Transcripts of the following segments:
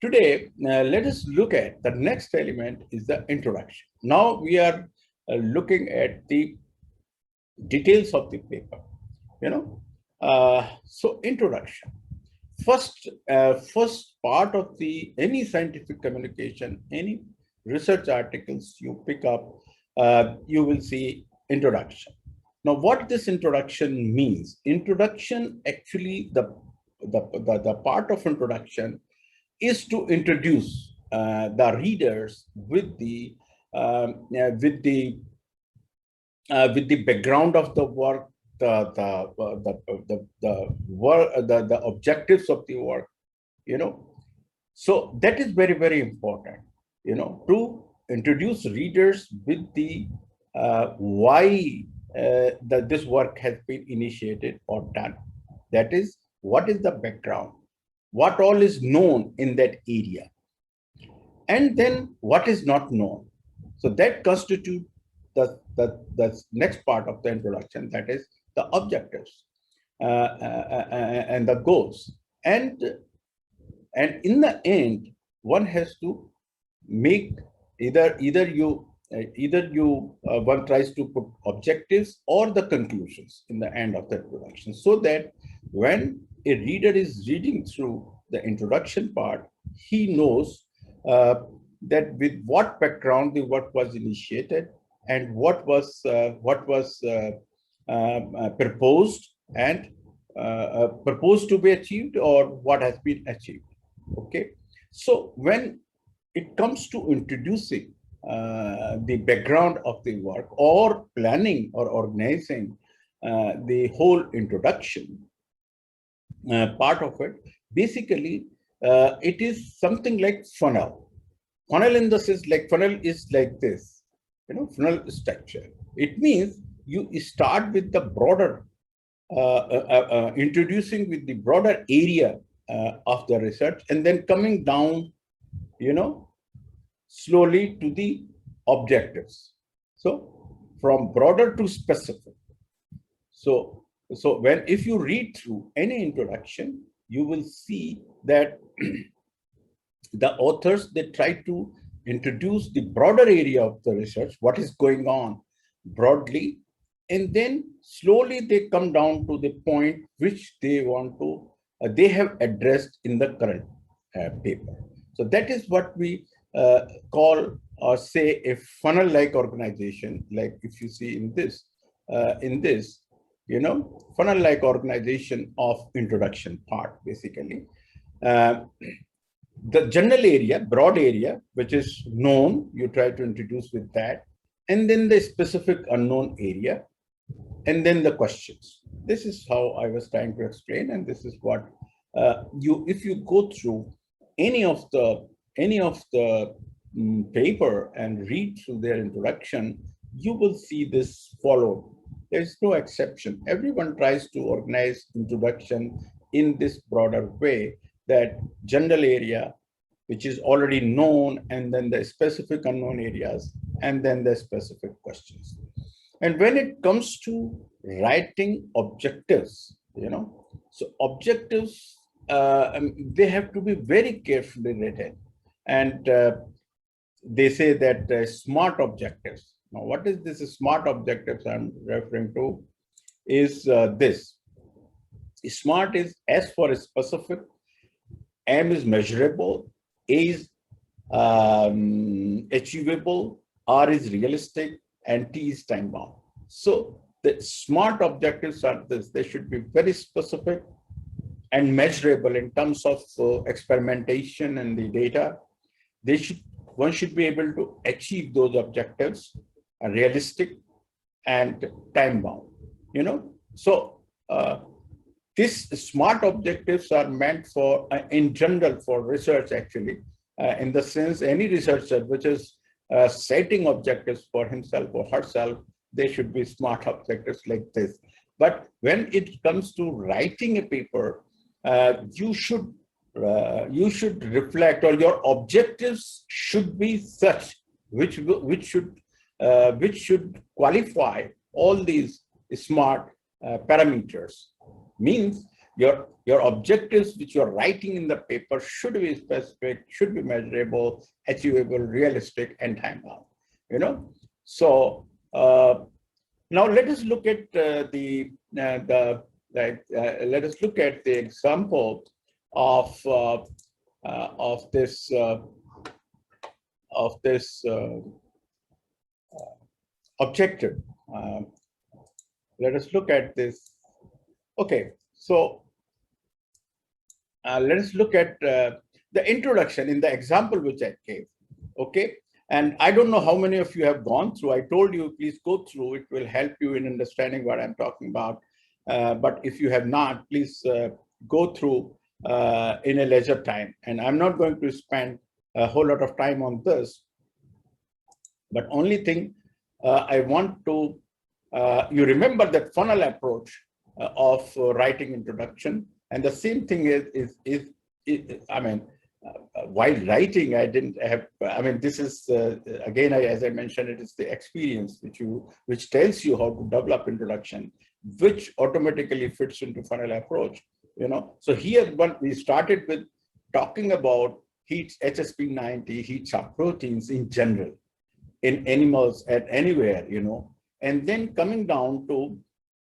Today, let us look at the next element is the introduction. Now we are looking at the details of the paper, you know. So introduction. First part of the any scientific communication, any research articles you pick up, you will see introduction. Now, what this introduction means? Introduction actually the part of introduction is to introduce the readers with the background of the work, the objectives of the work, you know. So that is very, very important, you know, to introduce readers with the why that this work has been initiated or done. That is, what is the background, what all is known in that area, and then what is not known. So that constitutes the next part of the introduction, that is the objectives and the goals. And in the end, one has to make either one tries to put objectives or the conclusions in the end of the introduction, so that when a reader is reading through the introduction part, he knows that with what background the work was initiated and what was proposed and proposed to be achieved, or what has been achieved. Okay, so when it comes to introducing the background of the work or planning or organizing the whole introduction part of it, basically it is something like funnel. Funnel in the sense, like funnel is like this, you know, funnel structure. It means you start with the broader, introducing with the broader area of the research, and then coming down, you know, slowly to the objectives. So from broader to specific. So when if you read through any introduction, you will see that the authors, they try to introduce the broader area of the research, what is going on broadly, and then slowly they come down to the point which they want to, they have addressed in the current paper. So that is what we call or say a funnel-like organization. Like if you see in this, you know, funnel-like organization of introduction part, basically. The general area, broad area, which is known, you try to introduce with that, and then the specific unknown area, and then the questions. This is how I was trying to explain, and this is what if you go through any of the paper and read through their introduction, you will see this followed. There's no exception. Everyone tries to organize introduction in this broader way, that general area, which is already known, and then the specific unknown areas, and then the specific questions. And when it comes to writing objectives, you know, so objectives, they have to be very carefully written. And they say that smart objectives. Now, what is this smart objectives I'm referring to? Is this. SMART is S for specific, M is measurable, A is achievable, R is realistic, and T is time bound. So the SMART objectives are this. They should be very specific and measurable in terms of experimentation and the data. One should be able to achieve those objectives, are realistic and time bound, you know. So these SMART objectives are meant for, in general, for research actually, in the sense any researcher which is setting objectives for himself or herself, they should be SMART objectives like this. But when it comes to writing a paper, you should reflect, or your objectives should be such which should qualify all these SMART parameters. Means your objectives which you're writing in the paper should be specific, should be measurable, achievable, realistic, and time bound. You know, so now let us look at let us look at the example of this objective. Let us look at this. Okay, so let us look at the introduction in the example which I gave. Okay, and I don't know how many of you have gone through. I told you, please go through. It will help you in understanding what I'm talking about. But if you have not, please go through in a leisure time. And I'm not going to spend a whole lot of time on this. But only thing I want to, you remember that funnel approach of writing introduction. And the same thing is I mean, while writing, I didn't have, I mean, this is, again, as I mentioned, it is the experience which tells you how to develop introduction, which automatically fits into funnel approach, you know. So here, we started with talking about heat, HSP90, heat shock proteins in general, in animals at anywhere, you know, and then coming down to,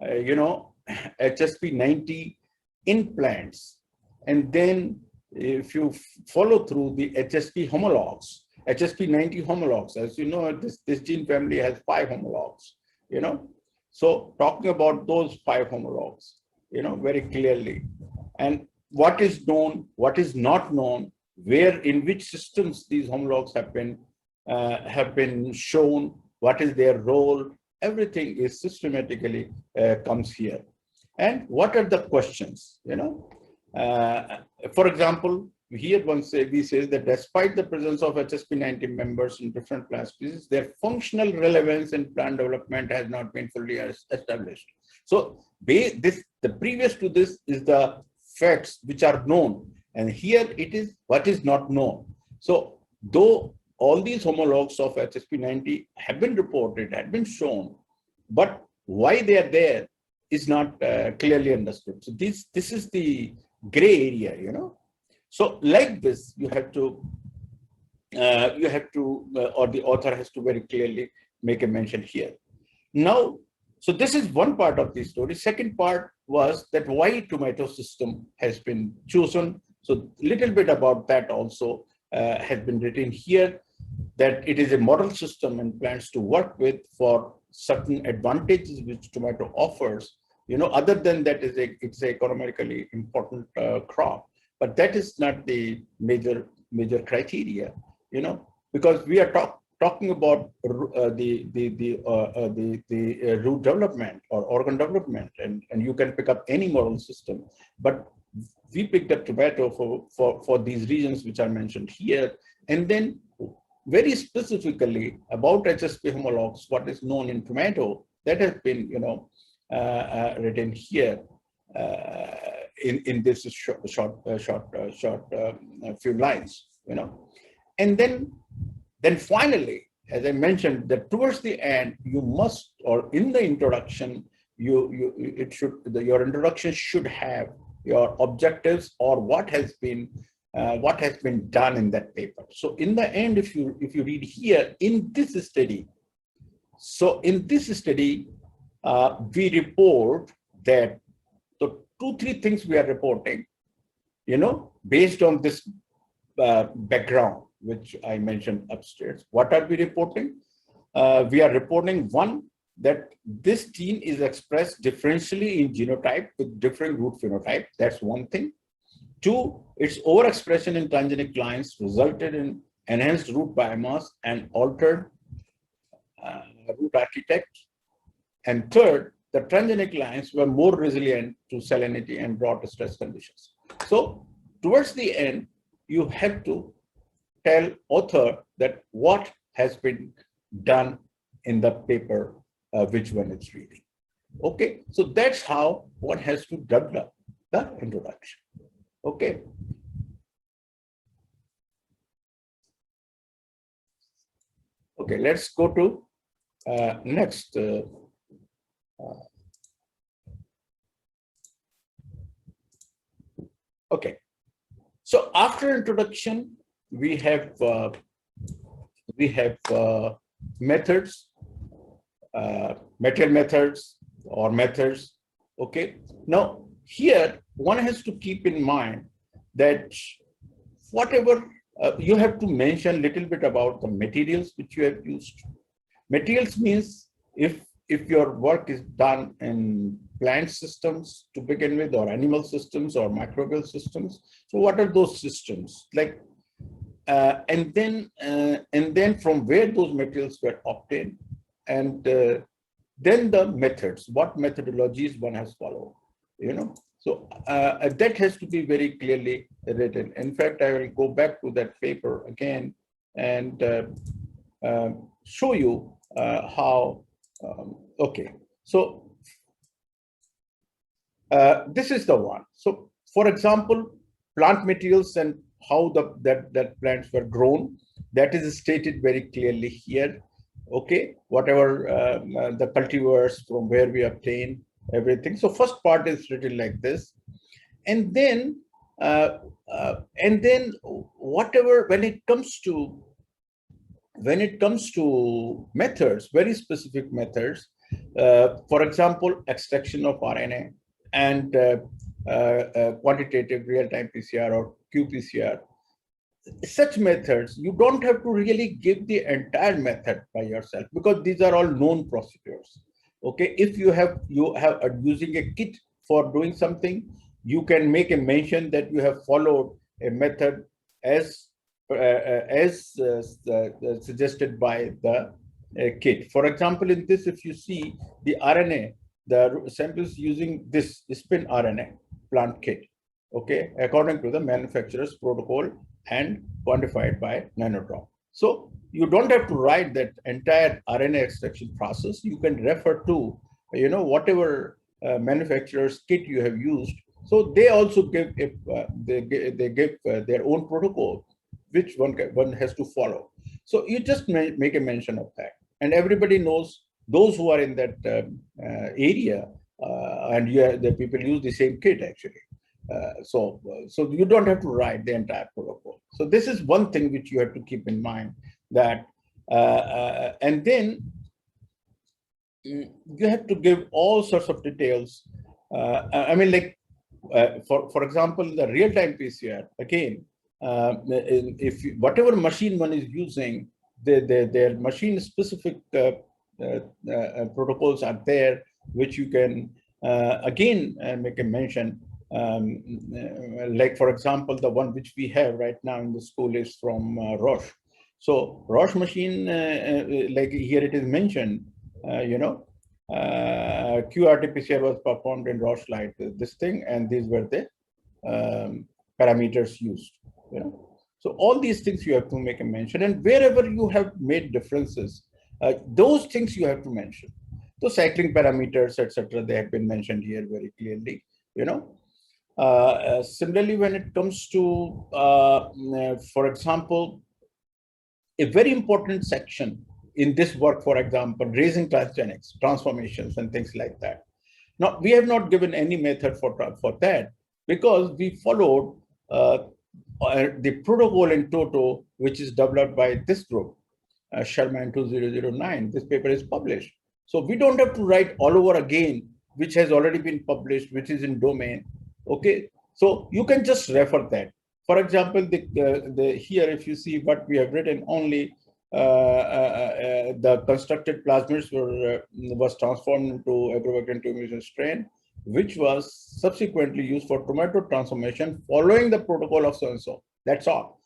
you know, HSP90 in plants. And then if you follow through the HSP homologs, HSP90 homologs, as you know, this gene family has 5 homologs, you know. So talking about those 5 homologs, you know, very clearly, and what is known, what is not known, where, in which systems these homologs have been shown, what is their role, everything is systematically comes here. And what are the questions, you know? For example, here we say that despite the presence of HSP90 members in different plant species, their functional relevance in plant development has not been fully established. So the previous to this is the facts which are known, and here it is what is not known. So though all these homologs of HSP90 have been reported, have been shown, but why they are there is not clearly understood. So this is the gray area, you know. So like this, you have to, or the author has to very clearly make a mention here. Now, so this is one part of the story. Second part was that why tomato system has been chosen. So a little bit about that also has been written here, that it is a model system and plants to work with for certain advantages which tomato offers. You know, other than that, it's a economically important crop, but that is not the major criteria, you know, because we are talking about the root development or organ development, and you can pick up any model system, but we picked up tomato for these reasons which are mentioned here. And then very specifically about HSP homologs, what is known in tomato, that has been, you know, written here in this short few lines, you know. And then finally, as I mentioned, that towards the end, you must, or in the introduction, your introduction should have your objectives or what has been done in that paper. So in the end, if you read here in this study, so in this study, we report that the 2-3 things we are reporting, you know, based on this background, which I mentioned upstairs. What are we reporting? We are reporting, one, that this gene is expressed differentially in genotype with different root phenotype. That's one thing. 2, its overexpression in transgenic lines resulted in enhanced root biomass and altered root architecture. And 3rd, the transgenic lines were more resilient to salinity and drought stress conditions. So towards the end, you have to tell author that what has been done in the paper, which one it's reading. Okay, so that's how one has to develop the introduction. Okay. Okay, let's go to next. Okay. So after introduction, we have methods, material methods or methods. Okay. Now here one has to keep in mind that whatever you have to mention a little bit about the materials which you have used. Materials means if your work is done in plant systems to begin with, or animal systems or microbial systems. So what are those systems like? And then from where those materials were obtained, and then the methods, what methodologies one has followed, you know. So that has to be very clearly written. In fact, I will go back to that paper again and show you how. Okay, so this is the one. So, for example, plant materials and how that plants were grown, that is stated very clearly here. Okay, whatever the cultivars from where we obtain everything. So first part is written like this, and then whatever when it comes to methods, very specific methods. For example, extraction of RNA and quantitative real-time PCR or qPCR. Such methods, you don't have to really give the entire method by yourself because these are all known procedures. Okay, if you have using a kit for doing something, you can make a mention that you have followed a method as suggested by the kit. For example, in this, if you see the RNA, the samples using this spin RNA plant kit, okay, according to the manufacturer's protocol and quantified by nanodrop. So you don't have to write that entire RNA extraction process. You can refer to, you know, whatever manufacturer's kit you have used. So they also give they give their own protocol, which one has to follow. So you just make a mention of that, and everybody knows, those who are in that area, and the people use the same kit actually. So you don't have to write the entire protocol. So this is one thing which you have to keep in mind, that and then you have to give all sorts of details. I mean, like for example, the real-time PCR again. If whatever machine one is using, their machine specific protocols are there, which you can again make a mention. Like for example, the one which we have right now in the school is from Roche. So Roche machine, like here it is mentioned, you know, qRT-PCR was performed in Roche Light, this thing, and these were the parameters used, you know. So all these things you have to make a mention, and wherever you have made differences, those things you have to mention. So cycling parameters, etc., they have been mentioned here very clearly, you know. Similarly, when it comes to, for example, a very important section in this work, for example, raising transgenics, transformations, and things like that. Now, we have not given any method for that because we followed the protocol in toto, which is developed by this group, Sharma in 2009. This paper is published. So we don't have to write all over again, which has already been published, which is in domain. Okay, so you can just refer that. For example, here, if you see what we have written, only the constructed plasmids was transformed into agrobacterium tumescent strain, which was subsequently used for tomato transformation following the protocol of so-and-so. That's all.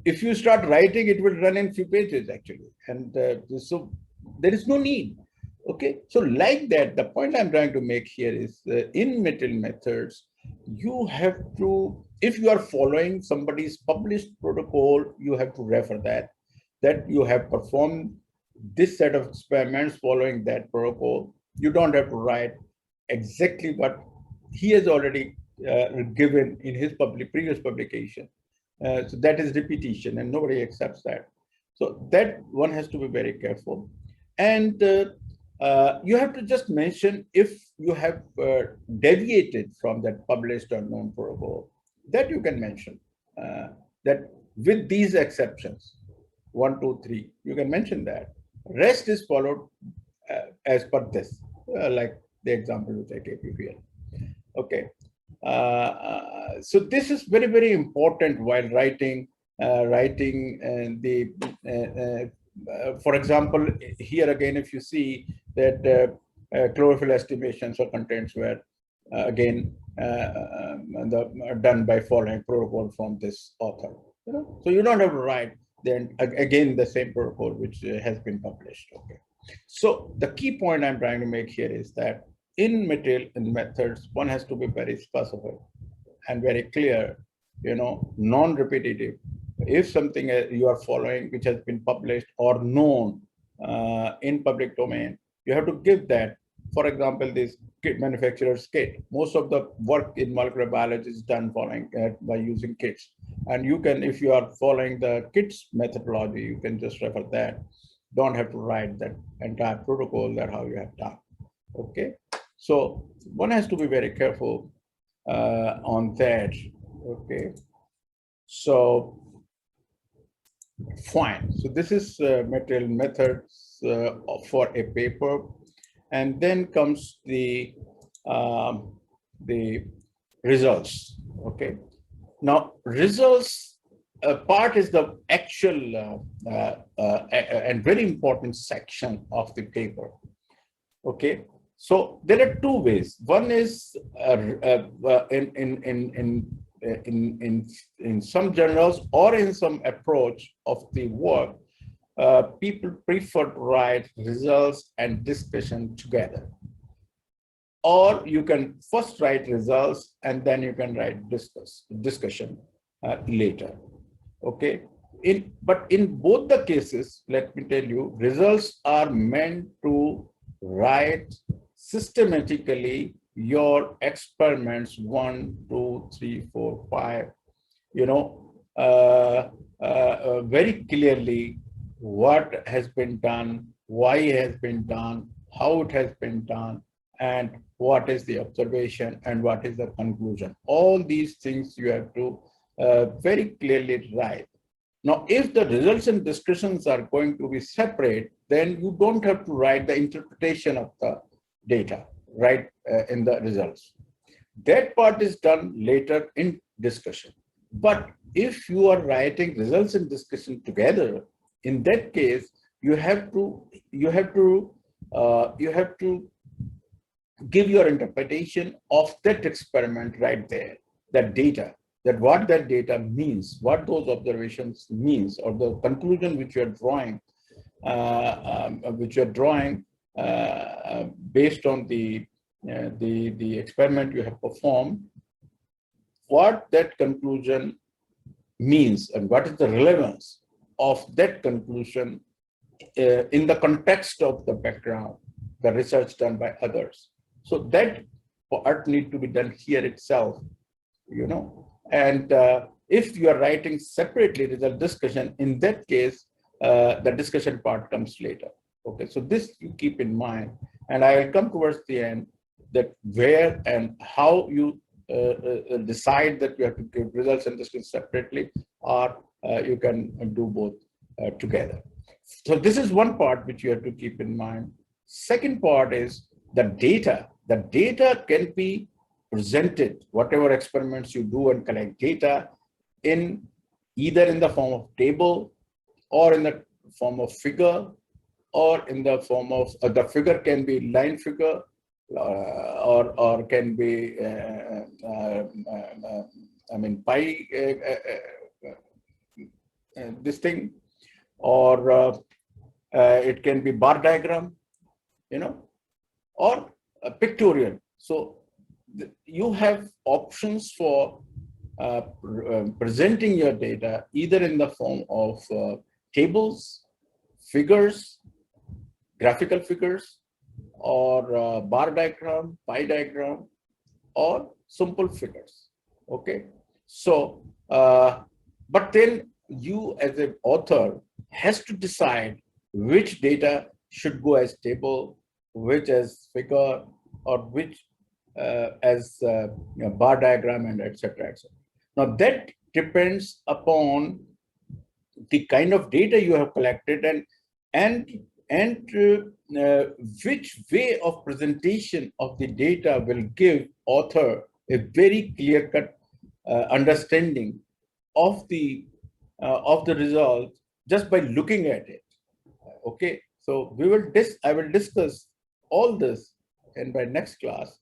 If you start writing, it will run in few pages actually. And so there is no need. Okay, so like that, the point I'm trying to make here is in material methods, you have to, if you are following somebody's published protocol, you have to refer that you have performed this set of experiments following that protocol. You don't have to write exactly what he has already given in his previous publication. So that is repetition, and nobody accepts that. So that one has to be very careful. And you have to just mention if you have deviated from that published or known protocol. that you can mention that with these exceptions, 1, 2, 3, you can mention that. Rest is followed as per this, like the example which I gave you here. Okay. So this is very, very important while writing the for example, here again, if you see that chlorophyll estimations or contents were again done by following protocol from this author. So you don't have to write then again the same protocol which has been published. Okay. So the key point I'm trying to make here is that in material and methods, one has to be very specific and very clear, non-repetitive. If something you are following which has been published or known in public domain, you have to give that. For example, this kit manufacturer's kit. Most of the work in molecular biology is done following by using kits. And you can, if you are following the kits methodology, you can just refer that. Don't have to write that entire protocol that how you have done. Okay. So one has to be very careful on that. Okay. So fine. So this is material methods for a paper, and then comes the results. Okay. Now results part is the actual and very important section of the paper. Okay. So there are two ways. One is in some journals or in some approach of the work, people prefer to write results and discussion together. Or you can first write results and then you can write discussion later. Okay. But in both the cases, let me tell you, results are meant to write systematically your experiments 1, 2, 3, 4, 5, very clearly what has been done, why it has been done, how it has been done, and what is the observation and what is the conclusion. All these things you have to very clearly write. Now, if the results and discussions are going to be separate, then you don't have to write the interpretation of the data right in the results. That part is done later in discussion. But if you are writing results and discussion together, in that case, you have to give your interpretation of that experiment right there, that data, that what that data means, what those observations means, or the conclusion which you are drawing, based on the experiment you have performed, what that conclusion means and what is the relevance of that conclusion in the context of the background, the research done by others. So that part need to be done here itself, and if you are writing separately result discussion, in that case, the discussion part comes later. Okay, so this you keep in mind, and I will come towards the end that where and how you decide that you have to give results and discussion separately, or you can do both together. So this is one part which you have to keep in mind. Second part is the data. The data can be presented, whatever experiments you do and collect data, in either in the form of table or in the form of figure, or in the form of the figure can be line figure, or can be pie this thing, or it can be bar diagram, or a pictorial. So you have options for presenting your data either in the form of tables, figures, graphical figures, or bar diagram, pie diagram, or simple figures. Okay. So, but then you as an author has to decide which data should go as table, which as figure, or which as bar diagram, and etc. etc. Now that depends upon the kind of data you have collected and which way of presentation of the data will give author a very clear cut understanding of the result just by looking at it. Okay, so I will discuss all this in my next class.